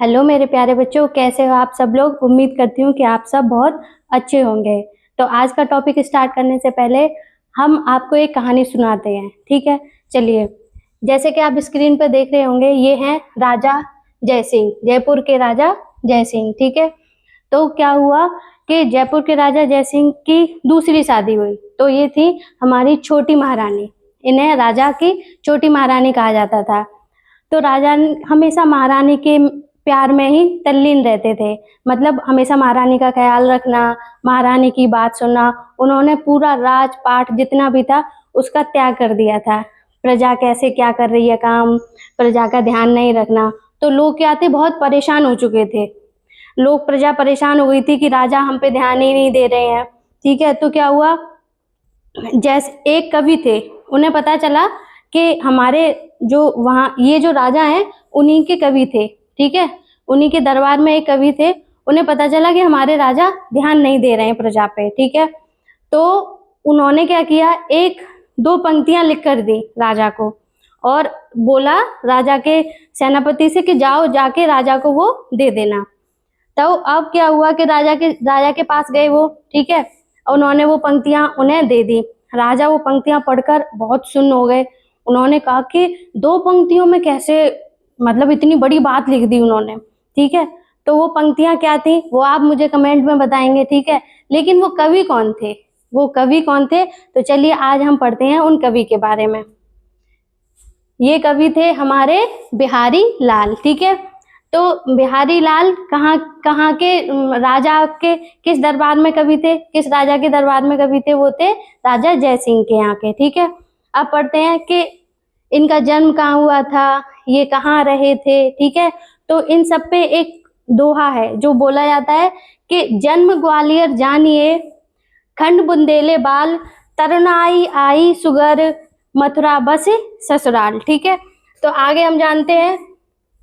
Hello मेरे प्यारे बच्चों, कैसे हो आप सब लोग। उम्मीद करती हूँ कि आप सब बहुत अच्छे होंगे। तो आज का टॉपिक स्टार्ट करने से पहले हम आपको एक कहानी सुनाते हैं, ठीक है। चलिए, जैसे कि आप स्क्रीन पर देख रहे होंगे, ये हैं राजा जय सिंह, जयपुर के राजा जय सिंह, ठीक है। तो क्या हुआ कि जयपुर के राजा जय सिंह की दूसरी शादी हुई। तो ये थी हमारी छोटी महारानी, इन्हें राजा की छोटी महारानी कहा जाता था। तो राजा हमेशा महारानी के प्यार में ही तल्लीन रहते थे, मतलब हमेशा महारानी का ख्याल रखना, महारानी की बात सुनना। उन्होंने पूरा राजपाट जितना भी था उसका त्याग कर दिया था। प्रजा कैसे क्या कर रही है काम, प्रजा का ध्यान नहीं रखना। तो लोग क्या थे, बहुत परेशान हो चुके थे। लोग, प्रजा परेशान हो गई थी कि राजा हम पे ध्यान ही नहीं दे रहे हैं, ठीक है। तो क्या हुआ, जैसे एक कवि थे, उन्हें पता चला कि हमारे जो वहाँ ये जो राजा हैं उन्हीं के कवि थे, ठीक है। उन्हीं के दरबार में एक कवि थे, उन्हें पता चला कि हमारे राजा ध्यान नहीं दे रहे हैं प्रजा पे, ठीक है। तो उन्होंने क्या किया, एक दो पंक्तियां लिख कर दी राजा को और बोला राजा के सेनापति से कि जाओ जाके राजा को वो दे देना। तो अब क्या हुआ कि राजा के पास गए वो, ठीक है। उन्होंने वो पंक्तियां उन्हें दे दी। राजा वो पंक्तियां पढ़कर बहुत सुन्न हो गए। उन्होंने कहा कि दो पंक्तियों में कैसे, मतलब इतनी बड़ी बात लिख दी उन्होंने, ठीक है। तो वो पंक्तियां क्या थी वो आप मुझे कमेंट में बताएंगे, ठीक है। लेकिन वो कवि कौन थे, वो कवि कौन थे, तो चलिए आज हम पढ़ते हैं उन कवि के बारे में। ये कवि थे हमारे बिहारी लाल, ठीक है। तो बिहारी लाल कहाँ कहाँ के राजा के किस दरबार में कवि थे, किस राजा के दरबार में कवि थे, वो थे राजा जय सिंह के यहाँ के, ठीक है। अब पढ़ते हैं कि इनका जन्म कहाँ हुआ था, ये कहाँ रहे थे, ठीक है। तो इन सब पे एक दोहा है जो बोला जाता है कि जन्म ग्वालियर जानिए, खंड बुंदेले बाल, तरुणाई आई सुगर, मथुरा बस ससुराल, ठीक है। तो आगे हम जानते हैं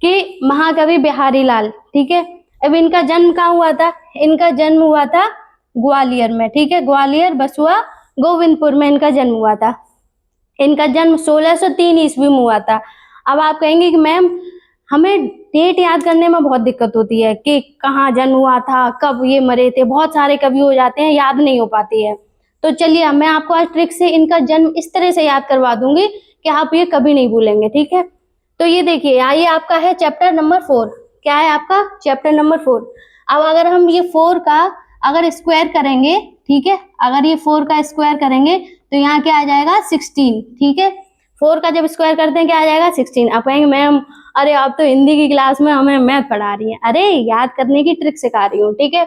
कि महाकवि बिहारी लाल, ठीक है। अब इनका जन्म कहाँ हुआ था, इनका जन्म हुआ था ग्वालियर में, ठीक है। ग्वालियर, बसुआ, गोविंदपुर में इनका जन्म हुआ था। इनका जन्म 1603 ईस्वी में हुआ था। अब आप कहेंगे कि मैम हमें डेट याद करने में बहुत दिक्कत होती है कि कहाँ जन्म हुआ था, कब ये मरे थे, बहुत सारे कवि हो जाते हैं, याद नहीं हो पाती है। तो चलिए मैं आपको आज ट्रिक से इनका जन्म इस तरह से याद करवा दूंगी कि आप ये कभी नहीं भूलेंगे, ठीक है। तो ये देखिए, ये आपका है चैप्टर नंबर 4। क्या है आपका चैप्टर नंबर 4। अब अगर हम ये 4 का अगर स्क्वायर करेंगे, ठीक है, अगर ये 4 का स्क्वायर करेंगे तो यहाँ क्या आ जाएगा 16, ठीक है। 4 का जब स्क्वायर करते हैं क्या आ जाएगा 16। आप कहेंगे मैम अरे आप तो हिंदी की क्लास में हमें मैथ पढ़ा रही हैं, अरे याद करने की ट्रिक सिखा रही हूँ, ठीक है।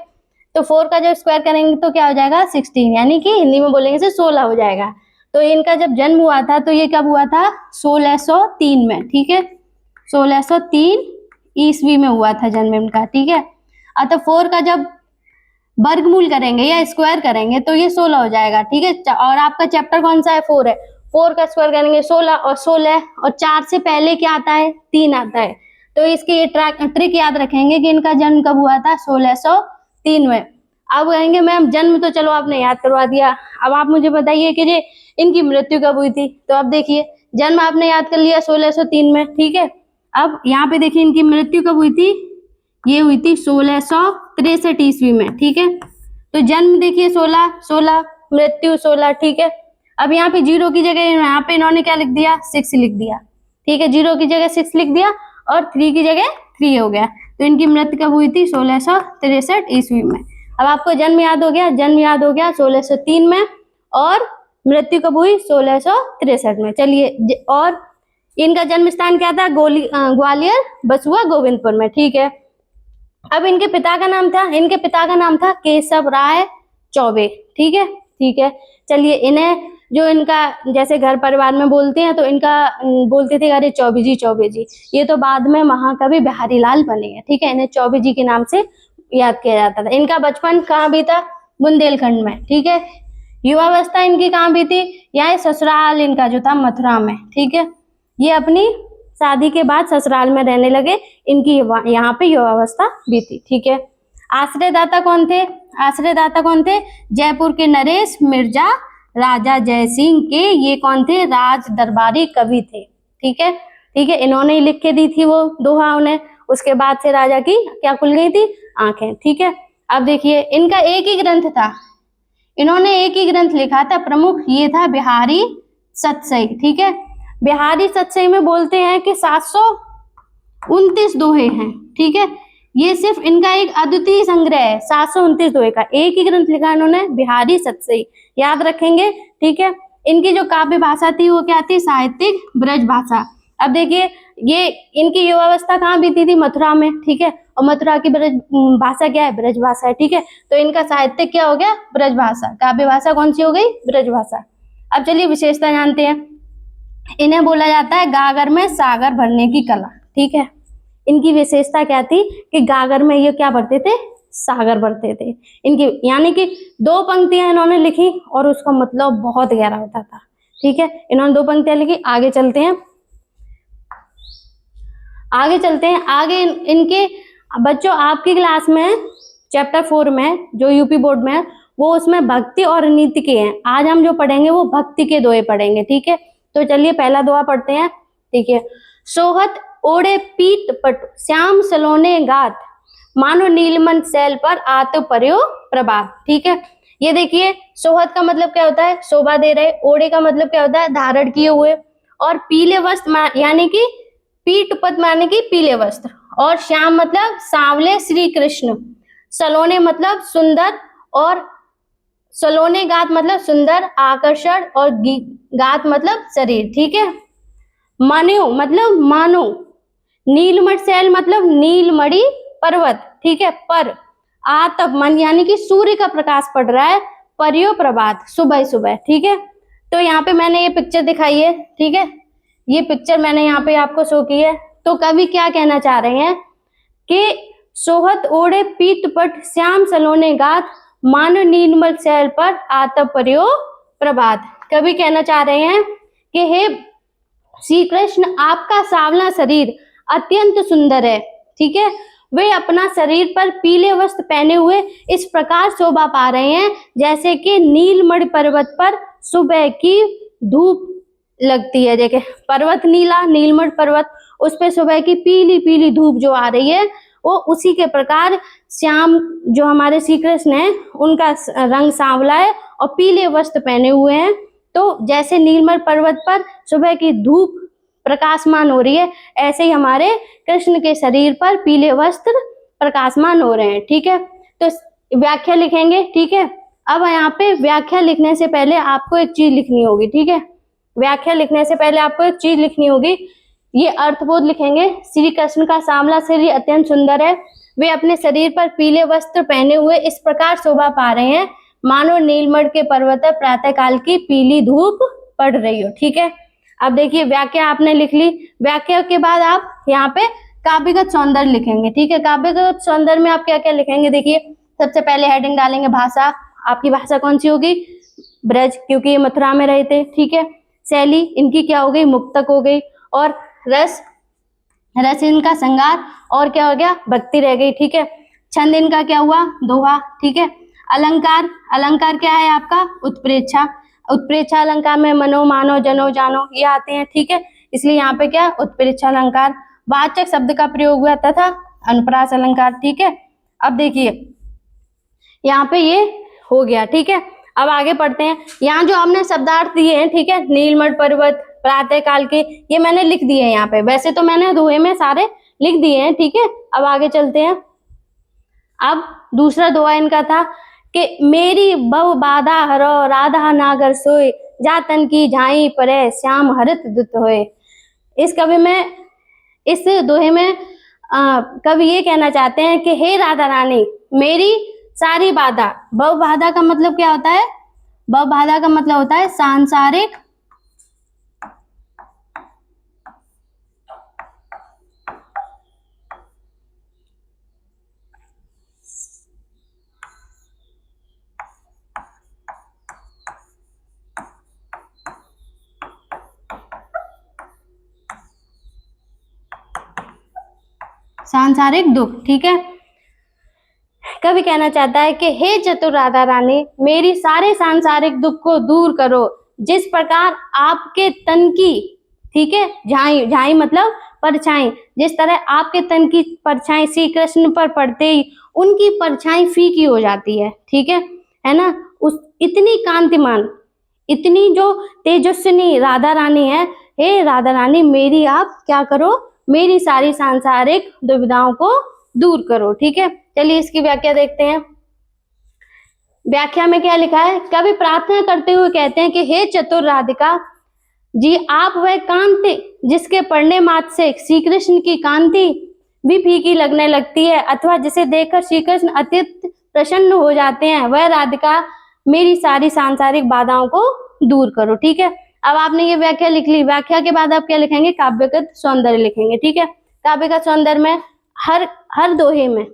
तो 4 का जब स्क्वायर करेंगे तो क्या हो जाएगा 16, यानी कि हिंदी में बोलेंगे से 16 हो जाएगा। तो इनका जब जन्म हुआ था तो ये कब हुआ था 1603 में, ठीक है। 1603 ईस्वी में हुआ था जन्म इनका, ठीक है। अतः 4 का जब वर्गमूल करेंगे या स्क्वायर करेंगे तो ये 16 हो जाएगा, ठीक है। और आपका चैप्टर कौन सा है 4 है। 4 का स्क्वायर करेंगे 16 और 16 और 4 से पहले क्या आता है 3 आता है। तो इसकी ये ट्रिक याद रखेंगे कि इनका जन्म कब हुआ था 1603 में। अब कहेंगे मैम जन्म तो चलो आपने याद करवा दिया, अब आप मुझे बताइए कि ये इनकी मृत्यु कब हुई थी। तो अब देखिए जन्म आपने याद कर लिया 1603 में, ठीक है। अब यहाँ पे देखिए इनकी मृत्यु कब हुई थी, ये हुई थी 1663 ईस्वी में, ठीक है। तो जन्म देखिए 16, मृत्यु 16, ठीक है। अब यहाँ पे 0 की जगह यहाँ पे इन्होंने क्या लिख दिया 6 लिख दिया, ठीक है। 0 की जगह 6 लिख दिया और 3 की जगह 3 हो गया। तो इनकी मृत्यु कब हुई थी 1663 ईस्वी में। अब आपको जन्म याद हो गया, जन्म याद हो गया 1603 में और मृत्यु कब हुई 1663 में। चलिए, और इनका जन्म स्थान क्या था ग्वालियर, बसुआ, गोविंदपुर में, ठीक है। अब इनके पिता का नाम था, इनके पिता का नाम था केशव राय चौबे, ठीक है, ठीक है। चलिए, इन्हें जो इनका जैसे घर परिवार में बोलते हैं तो इनका बोलते थे अरे चौबे जी, चौबे जी। ये तो बाद में महाकवि बिहारी लाल बने हैं, ठीक है। इन्हें चौबे जी के नाम से याद किया जाता था। इनका बचपन कहाँ बीता बुंदेलखंड में, ठीक है। युवावस्था इनकी कहाँ बीती, यहाँ ससुराल इनका जो था मथुरा में, ठीक है। ये अपनी शादी के बाद ससुराल में रहने लगे, इनकी यहाँ पे युवावस्था बीती, ठीक है। आश्रयदाता कौन थे, आश्रयदाता कौन थे, जयपुर के नरेश मिर्जा राजा जय सिंह के ये कौन थे, राज दरबारी कवि थे, ठीक है। ठीक है, इन्होंने ही लिख के दी थी वो दोहा उन्हें। उसके बाद से राजा की क्या खुल गई थी? आंखें। ठीक है, अब देखिए इनका एक ही ग्रंथ था, इन्होंने एक ही ग्रंथ लिखा था प्रमुख, ये था बिहारी सतसई। ठीक है, बिहारी सतसई में बोलते हैं कि 729 दोहे हैं। ठीक है, ये सिर्फ इनका एक अद्वितीय संग्रह है, 729 दोहे का एक ही ग्रंथ लिखा इन्होंने, बिहारी सतसई, याद रखेंगे। ठीक है, इनकी जो काव्य भाषा थी वो क्या थी? साहित्यिक ब्रज भाषा। अब देखिए ये इनकी युवावस्था कहाँ बीती थी? मथुरा में। ठीक है, और मथुरा की ब्रज भाषा क्या है? ब्रज भाषा है। ठीक है, तो इनका साहित्य क्या हो गया? ब्रज भाषा। काव्य भाषा कौन सी हो गई? ब्रज भाषा। अब चलिए विशेषता जानते हैं। इन्हें बोला जाता है गागर में सागर भरने की कला। ठीक है, इनकी विशेषता क्या थी कि गागर में ये क्या भरते थे? सागर भरते थे। इनकी यानी कि 2 पंक्तियां इन्होंने लिखी और उसका मतलब बहुत गहरा होता था। ठीक है, इन्होंने 2 पंक्तियां लिखी। आगे चलते हैं, आगे इनके बच्चों आपकी क्लास में चैप्टर 4 में जो यूपी बोर्ड में है वो उसमें भक्ति और नीति के हैं। आज हम जो पढ़ेंगे वो भक्ति के दोहे पढ़ेंगे। ठीक है, तो चलिए पहला दोहा पढ़ते हैं। ठीक है, सोहत ओढ़े पीत पट श्याम सलोने गात मानो नीलमन सैल पर आत पर्यो प्रभात। ठीक है, ये देखिए सोहत का मतलब क्या होता है? शोभा दे रहे। ओढ़े का मतलब क्या होता है? धारण किए हुए। और पीले वस्त्र यानी कि पीठ पद माने कि पीले वस्त्र। और श्याम मतलब सांवले श्री कृष्ण। सलोने मतलब सुंदर, और सलोने गात मतलब सुंदर आकर्षण, और गात मतलब शरीर। ठीक है, मानो मतलब मानो, नीलमणि शैल मतलब नीलमणि पर्वत। ठीक है, पर आतप मन यानी कि सूर्य का प्रकाश पड़ रहा है, पर्यो प्रभात सुबह सुबह। ठीक है, तो यहाँ पे मैंने ये पिक्चर दिखाई है। ठीक है, ये पिक्चर मैंने यहाँ पे आपको शो की है। तो कवि क्या कहना चाह रहे हैं कि सोहत ओढ़े पीत पट श्याम सलोने गात मानो नीलमल शैल पर आतप पर्यो प्रभात। कवि कहना चाह रहे हैं कि हे श्री कृष्ण, आपका सांवला शरीर अत्यंत सुंदर है। ठीक है, वे अपना शरीर पर पीले वस्त्र पहने हुए इस प्रकार शोभा पा रहे हैं जैसे कि नीलमणि पर्वत पर सुबह की धूप लगती है। देखे पर्वत नीला, नीलमणि पर्वत, उस पे सुबह की पीली पीली धूप जो आ रही है वो उसी के प्रकार श्याम जो हमारे श्री कृष्ण है उनका रंग सांवला है और पीले वस्त्र पहने हुए हैं। तो जैसे नीलमणि पर्वत पर सुबह की धूप प्रकाशमान हो रही है, ऐसे ही हमारे कृष्ण के शरीर पर पीले वस्त्र प्रकाशमान हो रहे हैं। ठीक है, तो व्याख्या लिखेंगे। ठीक है, अब यहाँ पे व्याख्या लिखने से पहले आपको एक चीज लिखनी होगी। ठीक है, व्याख्या लिखने से पहले आपको एक चीज लिखनी होगी, ये अर्थबोध लिखेंगे। श्री कृष्ण का सांवला शरीर अत्यंत सुंदर है, वे अपने शरीर पर पीले वस्त्र पहने हुए इस प्रकार शोभा पा रहे हैं मानो नीलमणि के पर्वत पर प्रातः काल की पीली धूप पड़ रही हो। ठीक है, अब देखिए व्याख्या आपने लिख ली। व्याख्या के बाद आप यहाँ पे काव्यगत सौंदर्य लिखेंगे। ठीक है, काव्यगत सौंदर्य में आप क्या क्या लिखेंगे? देखिए सबसे पहले हेडिंग डालेंगे भाषा। आपकी भाषा कौन सी होगी? ब्रज, क्योंकि ये मथुरा में रहे थे। ठीक है, शैली इनकी क्या हो गई? मुक्तक हो गई। और रस, रस इनका श्रृंगार, और क्या हो गया? भक्ति रह गई। ठीक है, छंद इनका क्या हुआ? दोहा। ठीक है, अलंकार, अलंकार क्या है आपका? उत्प्रेक्षा। उत्प्रेक्षा अलंकार में मनो मानो जनो जानो ये आते हैं। ठीक है, इसलिए यहाँ पे क्या? उत्प्रेक्षा अलंकार। वाचक शब्द का प्रयोग हुआ तथा अनुप्रास अलंकार। ठीक है, अब देखिए यहाँ पे ये हो गया। ठीक है, अब आगे पढ़ते हैं। यहाँ जो हमने शब्दार्थ दिए हैं, ठीक है, नीलमणि पर्वत, प्रातः काल के, ये मैंने लिख दिए हैं यहाँ पे। वैसे तो मैंने दोहे में सारे लिख दिए हैं। ठीक है, अब आगे चलते हैं। अब दूसरा दोहा इनका था कि मेरी बव बाधा हरो राधा नागर सोए जातन की झाई परे श्याम हरित दुत होए। इस कवि में, इस दोहे में कवि ये कहना चाहते हैं कि हे राधा रानी, मेरी सारी बाधा, भव बाधा का मतलब क्या होता है? भव बाधा का मतलब होता है सांसारिक सांसारिक दुख। ठीक है, कवि कहना चाहता है कि हे चतुर राधा रानी, मेरी सारे सांसारिक दुख को दूर करो। जिस प्रकार आपके तन की ठीक है। झाई, झाई मतलब परछाई। जिस तरह आपके तन की परछाई श्री कृष्ण पर पड़ते ही उनकी परछाई फीकी हो जाती है, ठीक है ना। उस इतनी कांतिमान, इतनी जो तेजस्विनी राधा रानी है, हे राधा रानी मेरी आप क्या करो, मेरी सारी सांसारिक दुविधाओं को दूर करो, ठीक है। चलिए इसकी व्याख्या देखते हैं। व्याख्या में क्या लिखा है, कवि प्रार्थना करते हुए कहते हैं कि हे चतुर राधिका जी, आप वह कांति जिसके पढ़ने मात्र से श्री कृष्ण की कांति भी फीकी लगने लगती है अथवा जिसे देखकर श्री कृष्ण अत्यंत प्रसन्न हो जाते हैं, वह राधिका मेरी सारी सांसारिक बाधाओं को दूर करो, ठीक है। अब आपने ये व्याख्या लिख ली। व्याख्या के बाद आप क्या लिखेंगे, काव्यगत सौंदर्य लिखेंगे, ठीक है। काव्यगत सौंदर्य में हर दोहे में,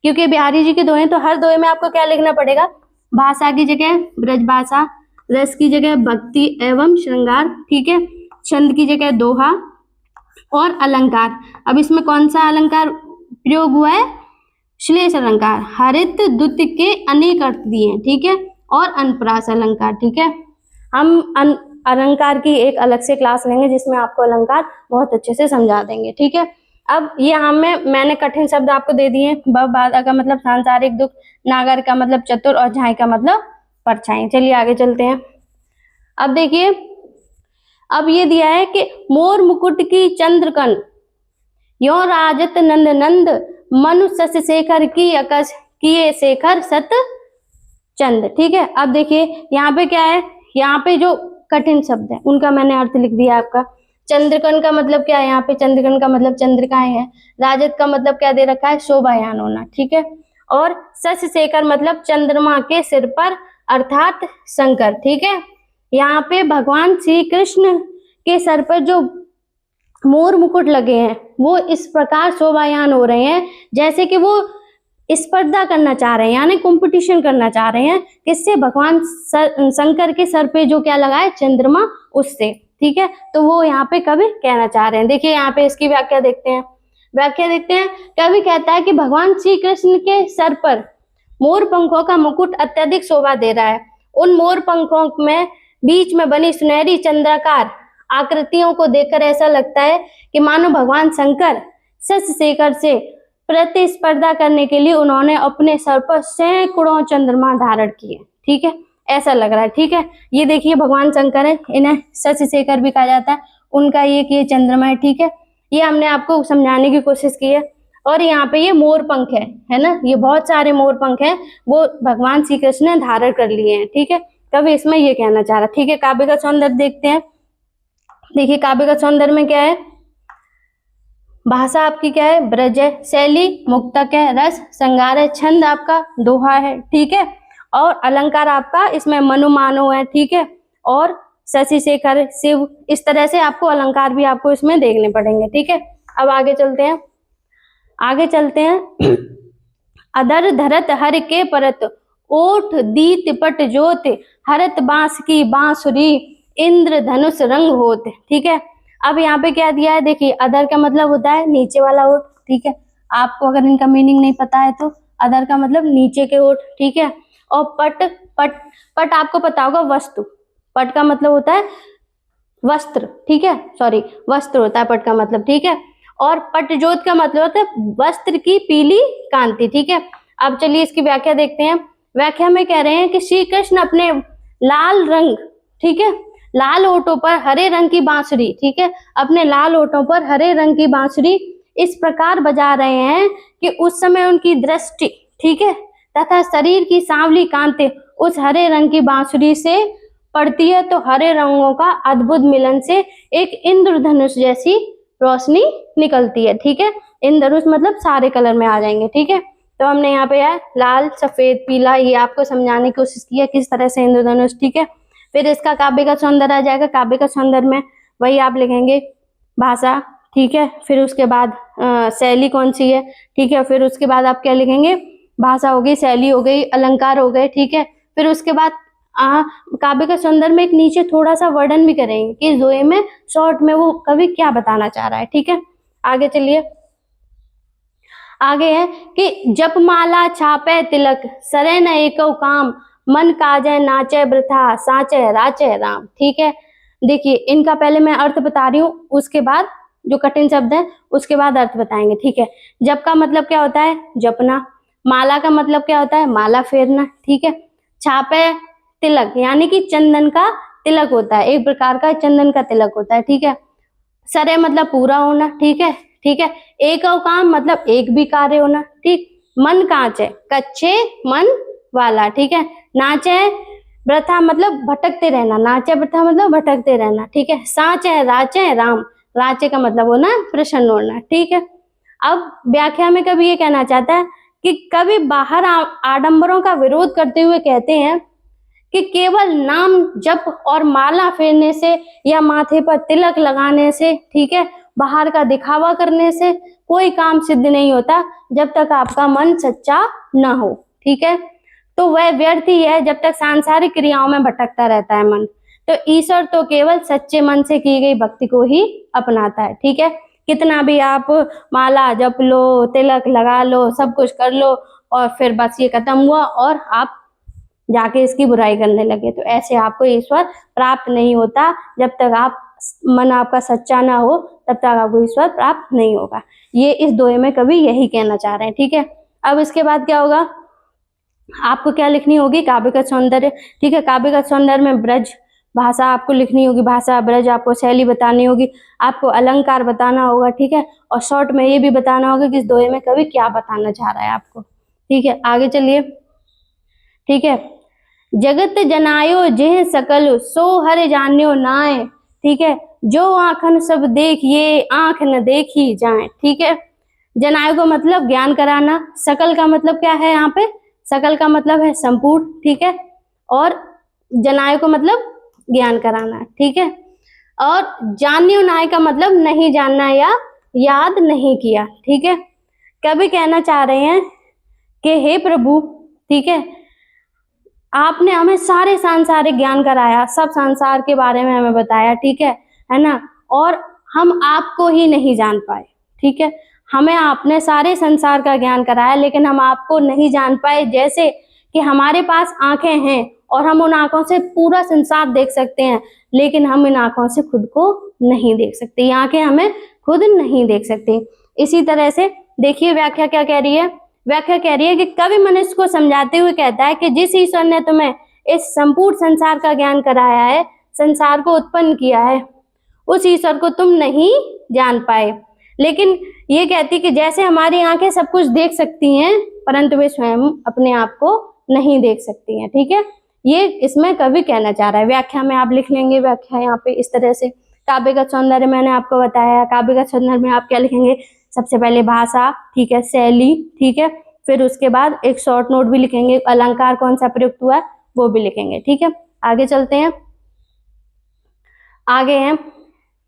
क्योंकि बिहारी जी के दोहे, तो हर दोहे में आपको क्या लिखना पड़ेगा, भाषा की जगह ब्रज भाषा, रस की जगह भक्ति एवं श्रृंगार, ठीक है, छंद की जगह दोहा और अलंकार। अब इसमें कौन सा अलंकार प्रयोग हुआ है, श्लेष अलंकार। हरित दुत के अनेक अर्थ दिए हैं, ठीक है, और अनप्रास अलंकार, ठीक है। हम अलंकार की एक अलग से क्लास लेंगे जिसमें आपको अलंकार बहुत अच्छे से समझा देंगे, ठीक है। अब ये मैंने कठिन शब्द आपको दे दिए। बाधा का मतलब सांसारिक दुख, नागर का मतलब चतुर और झाई का मतलब परछाई। चलिए आगे चलते हैं। अब देखिए, अब ये दिया है कि मोर मुकुट की चंद्रकन यो राजत नंद नंद मनु शश शेखर की अकस किए शेखर सत चंद, ठीक है। अब देखिए यहाँ पे क्या है, यहाँ पे जो कठिन शब्द है उनका मैंने अर्थ लिख दिया आपका। चंद्रकन का मतलब क्या है, यहाँ पे चंद्रकन का मतलब चंद्रिकाएं है। राजत का मतलब क्या दे रखा है, शोभायान होना, ठीक है। और शश शेखर मतलब चंद्रमा के सिर पर अर्थात शंकर, ठीक है। यहाँ पे भगवान श्री कृष्ण के सर पर जो मोर मुकुट लगे हैं वो इस प्रकार शोभायान हो रहे हैं जैसे कि वो स्पर्धा करना चाह रहे हैं, यानी कंपटीशन करना चाह रहे हैं, किससे, भगवान शंकर के सर पे जो क्या लगा है, चंद्रमा, उससे, ठीक है। तो वो यहाँ पे कवि कहना चाह रहे हैं। देखिए यहाँ पे इसकी व्याख्या देखते हैं। कवि कहता है कि भगवान श्री कृष्ण के सर पर मोर पंखों का मुकुट अत्यधिक शोभा दे रहा है। उन मोर पंखों में बीच में बनी सुनहरी चंद्राकार आकृतियों को देखकर ऐसा लगता है कि मानो भगवान शंकर शश शेखर से प्रतिस्पर्धा करने के लिए उन्होंने अपने सर पर सैकड़ों चंद्रमा धारण किए, ठीक है, ऐसा लग रहा है, ठीक है। ये देखिए भगवान शंकर है, इन्हें शश शेखर भी कहा जाता है, उनका ये चंद्रमा है, ठीक है। ये हमने आपको समझाने की कोशिश की है। और यहाँ पे ये मोर पंख है ना, ये बहुत सारे मोर पंख हैं, वो भगवान श्री कृष्ण ने धारण कर लिए हैं, ठीक है। कवि इसमें ये कहना चाह रहा, ठीक है। काव्य का सौंदर्य देखते हैं। देखिए काव्य का सौंदर्य में क्या है, भाषा आपकी क्या है, ब्रज है, शैली मुक्तक है, रस श्रृंगार है, छंद आपका दोहा है, ठीक है। और अलंकार आपका इसमें मनु मानो है, ठीक है, और शशि शेखर, शिव, इस तरह से आपको अलंकार भी आपको इसमें देखने पड़ेंगे, ठीक है। अब आगे चलते हैं। अधर धरत हर के परत ओठ दीत पट जोत हरत बांस की बांसुरी इंद्र धनुष रंग होत, ठीक है। अब यहाँ पे क्या दिया है, देखिए अधर का मतलब होता है नीचे वाला ओठ, ठीक है। आपको अगर इनका मीनिंग नहीं पता है तो अधर का मतलब नीचे के ओठ, ठीक है। और पट आपको पता होगा, वस्तु, पट का मतलब होता है वस्त्र, ठीक है, सॉरी वस्त्र होता है पट का मतलब, ठीक है। और पटजोत का मतलब होता है वस्त्र की पीली कांति, ठीक है। अब चलिए इसकी व्याख्या देखते हैं। व्याख्या में कह रहे हैं कि श्री कृष्ण अपने लाल रंग, ठीक है, लाल ओठों पर हरे रंग की बांसुरी, ठीक है, अपने लाल ओठों पर हरे रंग की बांसुरी इस प्रकार बजा रहे हैं कि उस समय उनकी दृष्टि, ठीक है, तथा शरीर की सांवली कांति उस हरे रंग की बांसुरी से पड़ती है, तो हरे रंगों का अद्भुत मिलन से एक इंद्रधनुष जैसी रोशनी निकलती है, ठीक है। इंद्रधनुष मतलब सारे कलर में आ जाएंगे, ठीक है। तो हमने यहाँ पे है लाल सफेद पीला, ये आपको समझाने की कोशिश की है किस तरह से इंद्रधनुष, ठीक है। फिर इसका काव्य का सौंदर्य आ जाएगा। काव्य का सौंदर्य में वही आप लिखेंगे भाषा, ठीक है। फिर उसके बाद शैली कौन सी है, ठीक है। फिर उसके बाद आप क्या लिखेंगे, भाषा हो गई, शैली हो गई, अलंकार हो गए, ठीक है। फिर उसके बाद काव्य का सौंदर्य में एक नीचे थोड़ा सा वर्णन भी करेंगे कि जोए में शॉर्ट में वो कवि क्या बताना चाह रहा है, ठीक है। आगे चलिए, आगे है कि जपमाला छापे तिलक सरे न एको काम मन काजय नाचे वृथा साचे राचे राम, ठीक है। देखिए इनका पहले मैं अर्थ बता रही हूँ, उसके बाद जो कठिन शब्द है उसके बाद अर्थ बताएंगे, ठीक है। जप का मतलब क्या होता है? जपना। माला का मतलब क्या होता है? माला फेरना, ठीक है। छाप है तिलक, यानी कि चंदन का तिलक होता है, एक प्रकार का चंदन का तिलक होता है, ठीक है। सरे मतलब पूरा होना, ठीक है, ठीक है। एक काम मतलब एक भी कार्य होना, ठीक। मन कांच है, कच्चे मन वाला, ठीक है। नाचे वृथा मतलब भटकते रहना, नाचे वृथा मतलब भटकते रहना, ठीक है। साच है, राचे है, राम, राचे का मतलब होना प्रसन्न होना, ठीक है। अब व्याख्या में कवि ये कहना चाहता है कि कवि बाहर आडंबरों का विरोध करते हुए कहते हैं कि केवल नाम जप और माला फेरने से या माथे पर तिलक लगाने से, ठीक है, बाहर का दिखावा करने से कोई काम सिद्ध नहीं होता जब तक आपका मन सच्चा न हो, ठीक है। तो वह व्यर्थ ही है जब तक सांसारिक क्रियाओं में भटकता रहता है मन। तो ईश्वर तो केवल सच्चे मन से की गई भक्ति को ही अपनाता है, ठीक है। कितना भी आप माला जप लो, तिलक लगा लो, सब कुछ कर लो और फिर बस ये खत्म हुआ और आप जाके इसकी बुराई करने लगे, तो ऐसे आपको ईश्वर प्राप्त नहीं होता। जब तक आप मन आपका सच्चा ना हो तब तक आपको ईश्वर प्राप्त नहीं होगा। ये इस दोहे में कवि यही कहना चाह रहे हैं, ठीक है। अब इसके बाद क्या होगा, आपको क्या लिखनी होगी? काव्यगत सौंदर्य, ठीक है। काव्यगत सौंदर्य में ब्रज भाषा आपको लिखनी होगी, भाषा ब्रज आपको शैली बतानी होगी, आपको अलंकार बताना होगा, ठीक है। और शॉर्ट में ये भी बताना होगा कि इस दोहे में कवि क्या बताना चाह रहा है आपको, ठीक है। आगे चलिए, ठीक है। जगत जनायो जेह सकल सो हर जान्यो नाय, ठीक है। जो आंखन सब देख ये आंख न देखी जाए, ठीक है। जनायो का मतलब ज्ञान कराना, सकल का मतलब क्या है यहाँ पे? सकल का मतलब है संपूर्ण, ठीक है। और जनायो का मतलब ज्ञान कराना, ठीक है। और जान्यो नाय का मतलब नहीं जानना या याद नहीं किया, ठीक है। कभी कहना चाह रहे हैं कि हे प्रभु, ठीक है, आपने हमें सारे सांसारिक ज्ञान कराया, सब संसार के बारे में हमें बताया, ठीक है ना। और हम आपको ही नहीं जान पाए, ठीक है। हमें आपने सारे संसार का ज्ञान कराया लेकिन हम आपको नहीं जान पाए। जैसे कि हमारे पास आंखें हैं और हम उन आंखों से पूरा संसार देख सकते हैं, लेकिन हम इन आंखों से खुद को नहीं देख सकते, ये आंखें हमें खुद नहीं देख सकती। इसी तरह से देखिए व्याख्या क्या कह रही है। व्याख्या कह रही है कि कवि मनुष्य को समझाते हुए कहता है कि जिस ईश्वर ने तुम्हें इस संपूर्ण संसार का ज्ञान कराया है, संसार को उत्पन्न किया है, उस ईश्वर को तुम नहीं जान पाए। लेकिन ये कहती कि जैसे हमारी आंखें सब कुछ देख सकती हैं परंतु वे स्वयं अपने आप को नहीं देख सकती हैं, ठीक है। ये इसमें कवि कहना चाह रहा है। व्याख्या में आप लिख लेंगे, व्याख्या यहाँ पे इस तरह से। काव्यगत सौंदर्य मैंने आपको बताया, काव्यगत सौंदर्य में आप क्या लिखेंगे? सबसे पहले भाषा, ठीक है, शैली, ठीक है। फिर उसके बाद एक शॉर्ट नोट भी लिखेंगे, अलंकार कौन सा प्रयुक्त हुआ है वो भी लिखेंगे, ठीक है। आगे चलते हैं, आगे हैं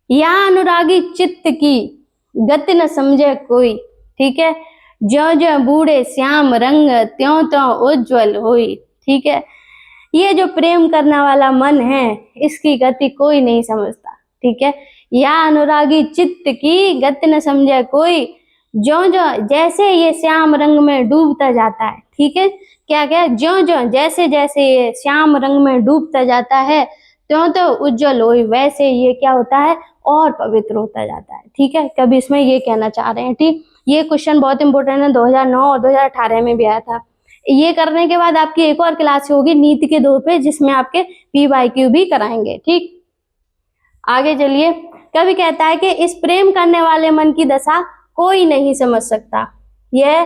या अनुरागी चित्त की गति न समझे कोई, ठीक है। ज्यो ज्यो बूढ़े श्याम रंग त्यों त्यों उज्ज्वल होई, ठीक है। ये जो प्रेम करने वाला मन है इसकी गति कोई नहीं समझता, ठीक है। या अनुरागी चित्त की गति न समझे कोई, ज्यो ज्यो जैसे ये श्याम रंग में डूबता जाता है, ठीक है। क्या क्या? ज्यो ज्यो जैसे जैसे ये श्याम रंग में डूबता जाता है त्यों तो उज्जवल हो, वैसे ये क्या होता है? और पवित्र होता जाता है, ठीक है। कभी इसमें ये कहना चाह रहे हैं, ठीक। ये क्वेश्चन बहुत इंपॉर्टेंट है, 2009 और 2018 में भी आया था। ये करने के बाद आपकी एक और क्लास होगी नीति के 2 पे, जिसमें आपके PYQ भी कराएंगे, ठीक। आगे चलिए, कवि कहता है कि इस प्रेम करने वाले मन की दशा कोई नहीं समझ सकता। यह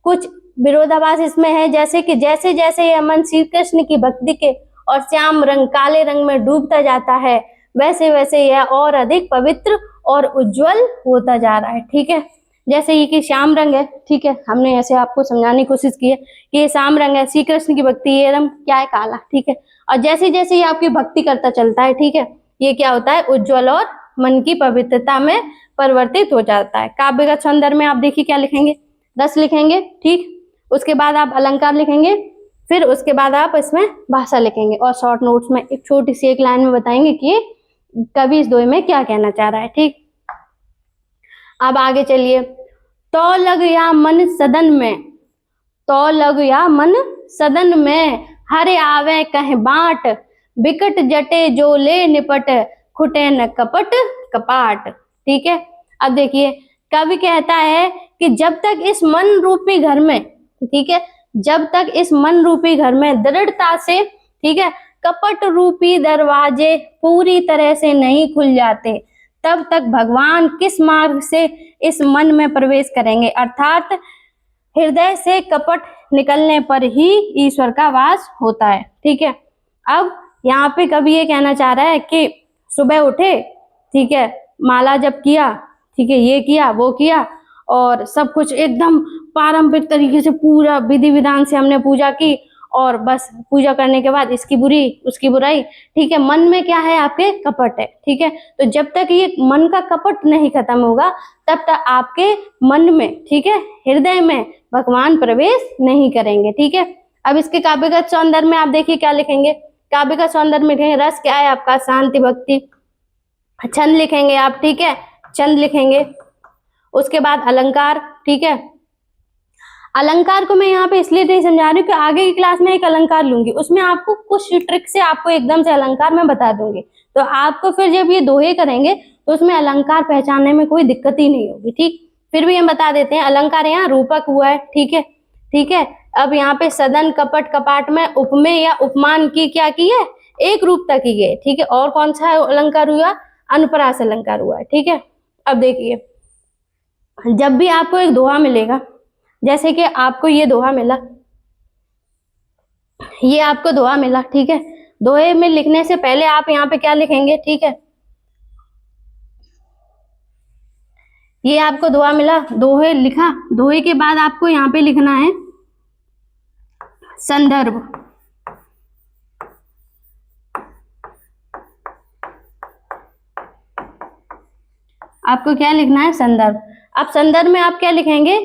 कुछ विरोधाभास इसमें है, जैसे कि जैसे जैसे यह मन श्री कृष्ण की भक्ति के और श्याम रंग काले रंग में डूबता जाता है वैसे वैसे यह और अधिक पवित्र और उज्जवल होता जा रहा है, ठीक है। जैसे ये कि श्याम रंग है, ठीक है, हमने ऐसे आपको समझाने की कोशिश की है कि ये श्याम रंग है, श्री कृष्ण की भक्ति, ये रंग क्या है? काला, ठीक है। और जैसे जैसे ये आपकी भक्ति करता चलता है, ठीक है, ये क्या होता है? उज्जवल और मन की पवित्रता में परिवर्तित हो जाता है। काव्यगत सौंदर्य में आप देखिए क्या लिखेंगे? रस लिखेंगे, ठीक। उसके बाद आप अलंकार लिखेंगे, फिर उसके बाद आप इसमें भाषा लिखेंगे और शॉर्ट नोट्स में एक छोटी सी एक लाइन में बताएंगे कि कवि इस दोहे में क्या कहना चाह रहा है, ठीक। अब आगे चलिए, तो लग या मन सदन में, तो लग या मन सदन में, हरे आवे कह बांट, बिकट जटे जो ले निपट, फूटे न कपट कपाट। ठीक है, अब देखिए कवि कहता है कि जब तक इस मन रूपी घर में, ठीक है, जब तक इस मन रूपी घर में दृढ़ता से, ठीक है, कपट रूपी दरवाजे पूरी तरह से नहीं खुल जाते, तब तक भगवान किस मार्ग से इस मन में प्रवेश करेंगे। अर्थात हृदय से कपट निकलने पर ही ईश्वर का वास होता है। ठीक है, अब यहाँ पे कवि ये कहना चाह रहा है कि सुबह उठे, ठीक है, माला जप किया, ठीक है, ये किया वो किया, और सब कुछ एकदम पारंपरिक तरीके से पूरा विधि विधान से हमने पूजा की, और बस पूजा करने के बाद इसकी बुरी उसकी बुराई, ठीक है, मन में क्या है आपके कपट है। ठीक है, तो जब तक ये मन का कपट नहीं खत्म होगा तब तक आपके मन में, ठीक है, हृदय में भगवान प्रवेश नहीं करेंगे। ठीक है, अब इसके काव्यगत सौंदर्य में आप देखिए क्या लिखेंगे। काव्यगत सौंदर्य में लिखेंगे रस क्या है आपका, शांति भक्ति। छंद लिखेंगे आप, ठीक है, छंद लिखेंगे। उसके बाद अलंकार, ठीक है, अलंकार को मैं यहाँ पे इसलिए नहीं समझा रही हूँ कि आगे की क्लास में एक अलंकार लूंगी, उसमें आपको कुछ ट्रिक से आपको एकदम से अलंकार मैं बता दूंगी, तो आपको फिर जब ये दोहे करेंगे तो उसमें अलंकार पहचानने में कोई दिक्कत ही नहीं होगी। ठीक, फिर भी हम बता देते हैं, अलंकार यहाँ रूपक हुआ है। ठीक है, ठीक है, अब यहाँ पे सदन कपट कपाट में उपमेय या उपमान की क्या की है, एक रूपता की गई। ठीक है, और कौन सा अलंकार हुआ, अनुप्रास अलंकार हुआ है। ठीक है, अब देखिए जब भी आपको एक दोहा मिलेगा, जैसे कि आपको ये दोहा मिला, ये आपको दोहा मिला, ठीक है, दोहे में लिखने से पहले आप यहाँ पे क्या लिखेंगे, ठीक है, ये आपको दोहा मिला, दोहे लिखा, दोहे के बाद आपको यहाँ पे लिखना है संदर्भ। आपको क्या लिखना है, संदर्भ। अब संदर्भ में आप क्या लिखेंगे,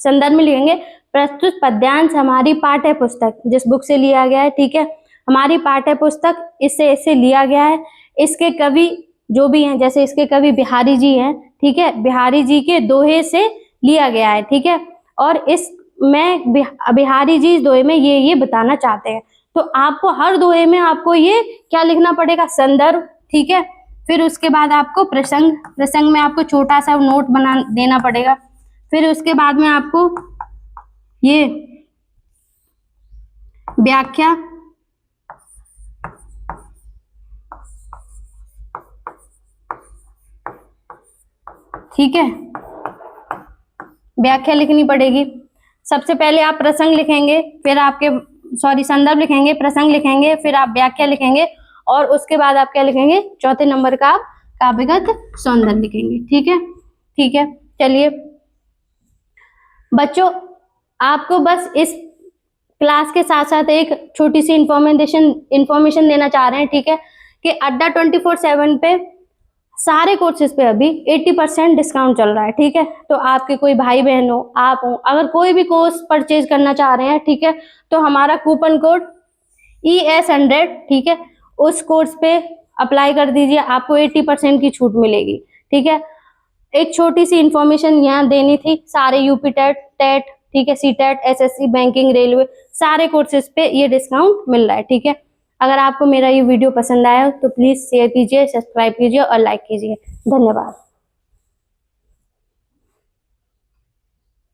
संदर्भ में लिखेंगे प्रस्तुत पद्यांश हमारी पाठ्य पुस्तक, जिस बुक से लिया गया है, ठीक है, हमारी पाठ्य पुस्तक इससे लिया गया है। इसके कवि जो भी हैं, जैसे इसके कवि बिहारी जी हैं, ठीक है, बिहारी जी के दोहे से लिया गया है। ठीक है, और इस में बिहारी जी इस दोहे में ये बताना चाहते हैं, तो आपको हर दोहे में आपको ये क्या लिखना पड़ेगा, संदर्भ। ठीक है, फिर उसके बाद आपको प्रसंग, प्रसंग में आपको छोटा सा नोट बना देना पड़ेगा। फिर उसके बाद में आपको ये व्याख्या, ठीक है, व्याख्या लिखनी पड़ेगी। सबसे पहले आप प्रसंग लिखेंगे, फिर आपके संदर्भ लिखेंगे, प्रसंग लिखेंगे, फिर आप व्याख्या लिखेंगे, और उसके बाद आप क्या लिखेंगे, चौथे नंबर का आप काव्यगत सौंदर्य लिखेंगे। ठीक है, ठीक है, चलिए बच्चों, आपको बस इस क्लास के साथ साथ एक छोटी सी इंफॉर्मेशन देना चाह रहे हैं, ठीक है, कि अड्डा 24/7 पे सारे कोर्सेज पे अभी 80% डिस्काउंट चल रहा है। ठीक है, तो आपके कोई भाई बहन हो, आप हो, अगर कोई भी कोर्स परचेज करना चाह रहे हैं, ठीक है, तो हमारा कूपन कोड ES100, ठीक है, उस कोर्स पे अप्लाई कर दीजिए, आपको 80% की छूट मिलेगी। ठीक है, एक छोटी सी इंफॉर्मेशन यहाँ देनी थी, सारे यूपी टेट, ठीक है, सीटेट, SSC, बैंकिंग, रेलवे, सारे कोर्सेज पे ये डिस्काउंट मिल रहा है। ठीक है, अगर आपको मेरा ये वीडियो पसंद आया तो प्लीज शेयर कीजिए, सब्सक्राइब कीजिए और लाइक कीजिए। धन्यवाद।